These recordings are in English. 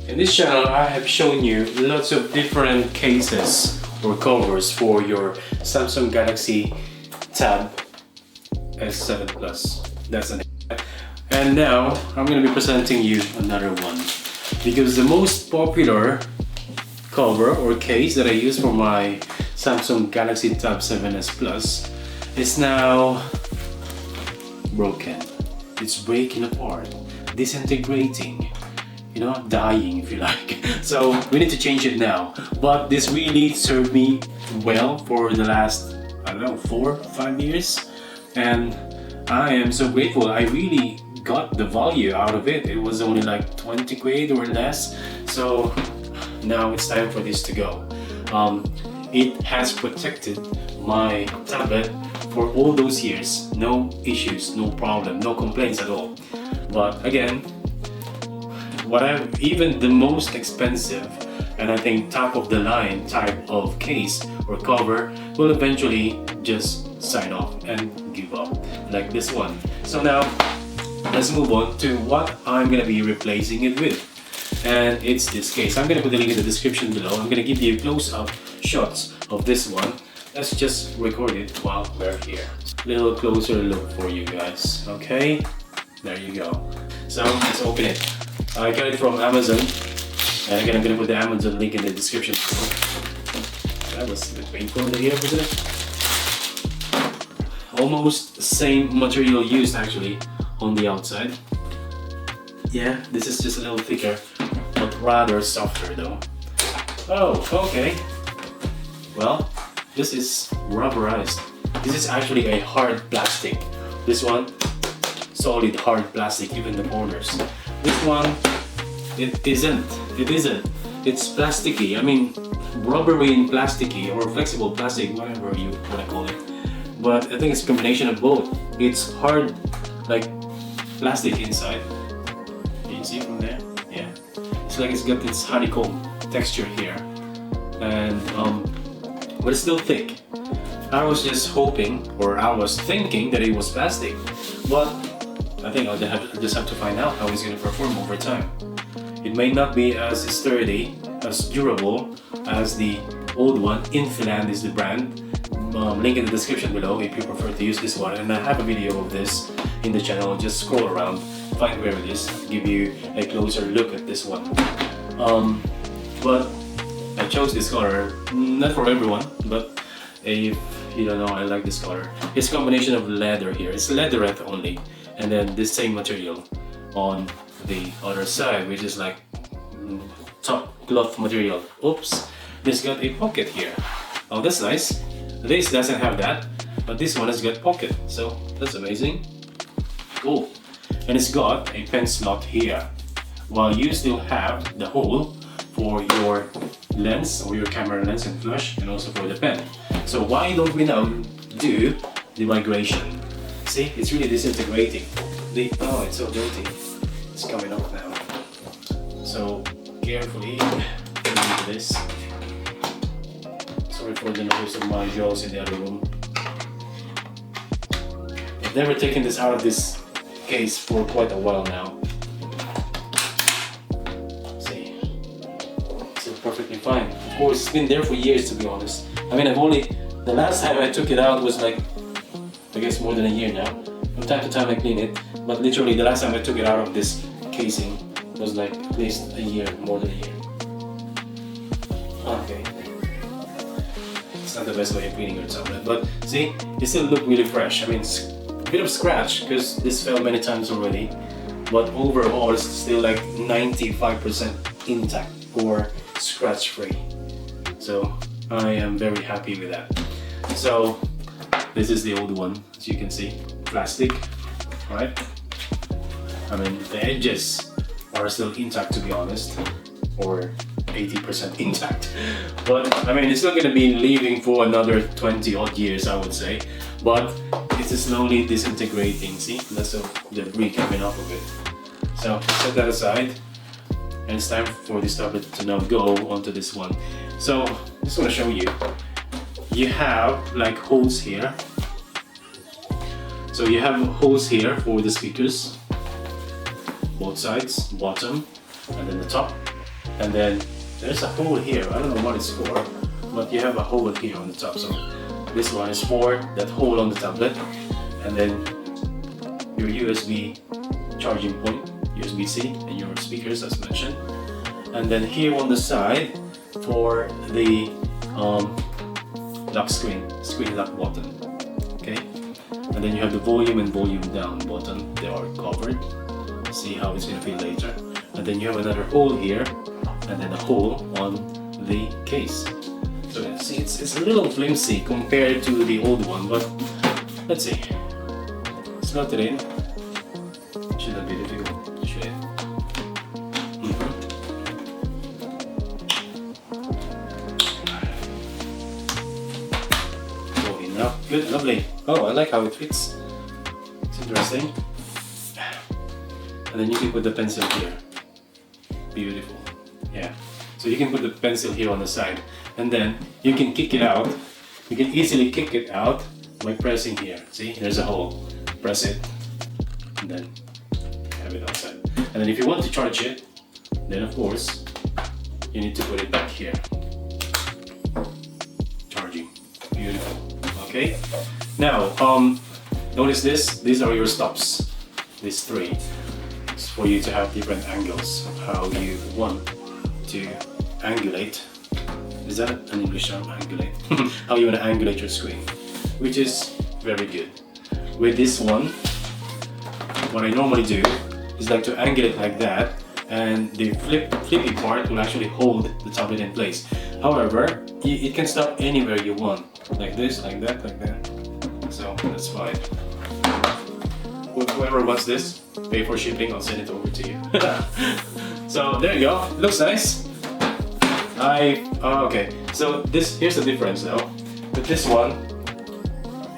In this channel, I have shown you lots of different cases or covers for your Samsung Galaxy Tab S7 Plus. That's an and now I'm going to be presenting you another one, because the most popular cover or case that I use for my Samsung Galaxy Tab 7S Plus is now broken. It's breaking apart, disintegrating, you know, dying if you like. So we need to change it now. But this really served me well for the last, I don't know, 4 or 5 years, and I am so grateful. I really got the value out of it. It was only like 20 quid or less. So now it's time for this to go. It has protected my tablet for all those years. No issues, no problem, no complaints at all. But again, even the most expensive and I think top of the line type of case or cover will eventually just sign off and give up, like this one. So now let's move on to what I'm gonna be replacing it with, and it's this case. I'm gonna put the link in the description below. I'm gonna give you close-up shots of this one. Let's just record it while we're here. Little closer look for you guys. Okay, there you go. So let's open it. I got it from Amazon, and again I'm gonna put the Amazon link in the description below. That was a bit painful in the ear, wasn't it? Almost the same material used actually on the outside. Yeah, this is just a little thicker, but rather softer though. Oh, okay. Well, this is rubberized. This is actually a hard plastic. This one, solid hard plastic, even the corners. This one, it isn't. It's plasticky. I mean, rubbery and plasticky, or flexible plastic, whatever you want to call it. But I think it's a combination of both. It's hard, like plastic inside. Can you see from there? Yeah. It's like it's got this honeycomb texture here, and but it's still thick. I was just hoping, or I was thinking that it was plastic, but I think I'll just have to find out how it's going to perform over time. It may not be as sturdy, as durable as the old one. Infiland is the brand. Link in the description below if you prefer to use this one. And I have a video of this in the channel. Just scroll around, find where it is, give you a closer look at this one. But I chose this color, not for everyone, but if you don't know, I like this color. It's a combination of leather here. It's leatherette only, and then this same material on the other side, which is like top cloth material. Oops, this got a pocket here. Oh, that's nice. This doesn't have that, but this one has got pocket, so that's amazing. Cool. And it's got a pen slot here, while you still have the hole for your lens or your camera lens and flash, and also for the pen. So why don't we now do the migration? See, it's really disintegrating. Oh, it's so dirty. It's coming off now. So carefully remove this. Sorry for the noise of my jaws in the other room. I've never taken this out of this case for quite a while now. See, it's perfectly fine. Of course, it's been there for years, to be honest. I mean, the last time I took it out was like, I guess more than a year now. From time to time I clean it, but literally the last time I took it out of this casing was like at least a year, more than a year. Okay. It's not the best way of cleaning your tablet, but see, it still looks really fresh. I mean, it's a bit of scratch because this fell many times already, but overall it's still like 95% intact or scratch free. So I am very happy with that. So this is the old one, as you can see, plastic, right? I mean, the edges are still intact, to be honest, or 80% intact. But I mean, it's not going to be living for another 20 odd years, I would say. But it's slowly disintegrating. See, lots of debris coming off of it. So set that aside, and it's time for this tablet to now go onto this one. So I just want to show you. You have like holes here. So you have holes here for the speakers, both sides, bottom, and then the top. and then there's a hole here. I don't know what it's for, but you have a hole here on the top. So this one is for that hole on the tablet, and then your USB charging point, USB-C, and your speakers as mentioned. And then here on the side for the lock screen lock button. Okay, and then you have the volume and volume down button. They are covered. See how it's gonna feel later. And then you have another hole here, and then a hole on the case. So see, it's a little flimsy compared to the old one, but let's see. Slot it in. Shouldn't be difficult, should it? Going enough. Good, lovely. Oh, I like how it fits. It's interesting. And then you can put the pencil here. Beautiful. Yeah. So you can put the pencil here on the side, and then you can kick it out. You can easily kick it out by pressing here. See, there's a hole. Press it, and then have it outside. And then if you want to charge it, then of course you need to put it back here. Charging. Beautiful. Okay. Now, notice this. These are your stops. These three. It's for you to have different angles of how you want to angulate. Is that an English term? Angulate. How you want to angulate your screen, which is very good. With this one, what I normally do is like to angulate like that, and the flippy part will actually hold the tablet in place. However, it can stop anywhere you want, like this, like that, like that. So that's fine. Whoever wants this, pay for shipping, I'll send it over to you. So there you go. It looks nice. Okay. So here's the difference though. With this one,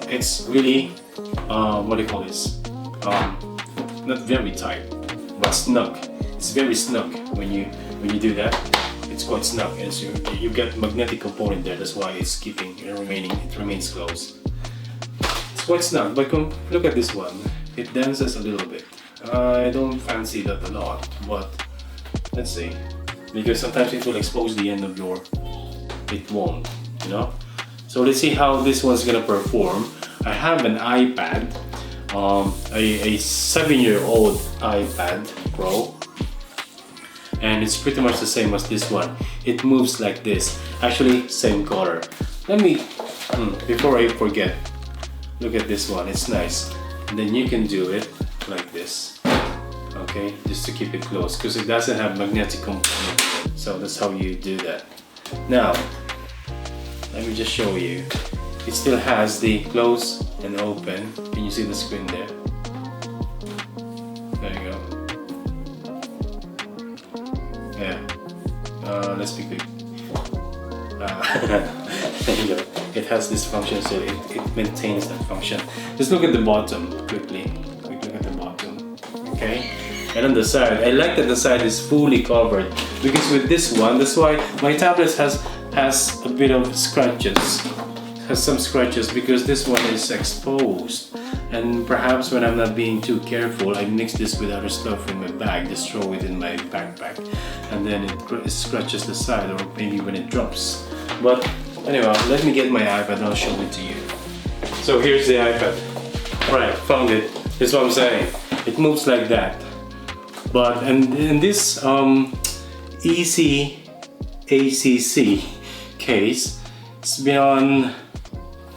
it's really what do you call this? Not very tight, but snug. It's very snug when you do that. It's quite snug, and so you get magnetic component there. That's why it's keeping it remains closed. It's quite snug, but look at this one. It dances a little bit. I don't fancy that a lot, but let's see. Because sometimes it will expose the end of your. It won't, you know. So let's see how this one's gonna perform. I have an iPad, a 7-year-old iPad Pro, and it's pretty much the same as this one. It moves like this. Actually, same color. Let me, before I forget, look at this one. It's nice. And then you can do it like this. Okay, just to keep it close, because it doesn't have magnetic component. So that's how you do that. Now, let me just show you. It still has the close and open. Can you see the screen there? There you go. Yeah. Let's be quick. There you go. It has this function, so it maintains that function. Just look at the bottom quickly. Quick look at the bottom. Okay. And on the side, I like that the side is fully covered, because with this one, that's why my tablet has a bit of scratches. Has some scratches because this one is exposed, and perhaps when I'm not being too careful, I mix this with other stuff in my bag, just throw it in my backpack, and then it scratches the side, or maybe when it drops. But anyway, let me get my iPad and I'll show it to you. So here's the iPad. Right, found it. That's what I'm saying. It moves like that. But in this ACC case, it's been on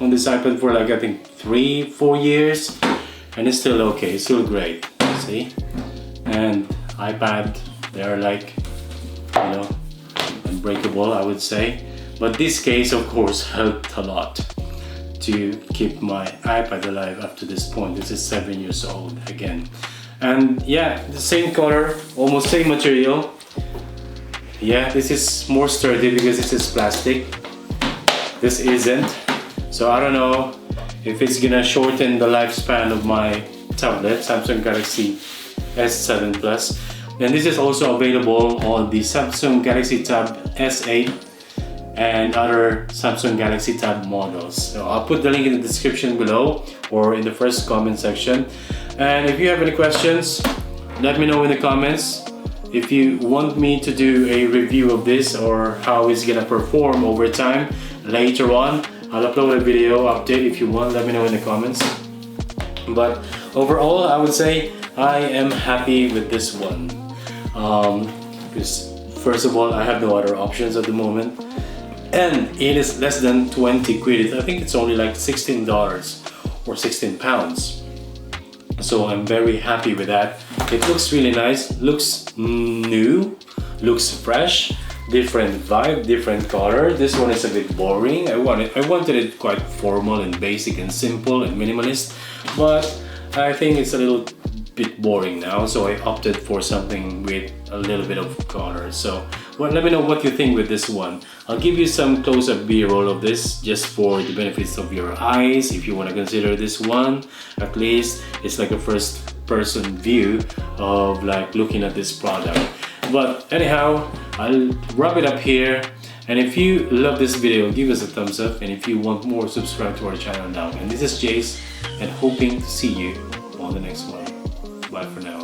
this iPad for like I think 3-4 years, and it's still okay. It's still great. See, and iPad, they're like, you know, unbreakable, I would say. But this case, of course, helped a lot to keep my iPad alive up to this point. This is 7 years old again. And yeah, the same color, almost same material. Yeah, this is more sturdy because this is plastic. This isn't. So I don't know if it's gonna shorten the lifespan of my tablet, Samsung Galaxy S7 Plus. And this is also available on the Samsung Galaxy Tab S8 and other Samsung Galaxy Tab models. So I'll put the link in the description below or in the first comment section. And if you have any questions, let me know in the comments. if you want me to do a review of this or how it's gonna perform over time later on, I'll upload a video update. If you want, let me know in the comments. But overall, I would say I am happy with this one. Because first of all, I have no other options at the moment, and it is less than 20 quid. I think it's only like $16 or 16 pounds. So I'm very happy with that. It looks really nice, looks new, looks fresh, different vibe, different color. This one is a bit boring. I wanted it quite formal and basic and simple and minimalist, but I think it's a little bit boring now, so I opted for something with a little bit of color. So well, let me know what you think with this one. I'll give you some close-up B-roll of this just for the benefits of your eyes. If you want to consider this one, at least it's like a first-person view of like looking at this product. But anyhow, I'll wrap it up here. And if you love this video, give us a thumbs up. And if you want more, subscribe to our channel now. And this is Jace, and hoping to see you on the next one. Bye for now.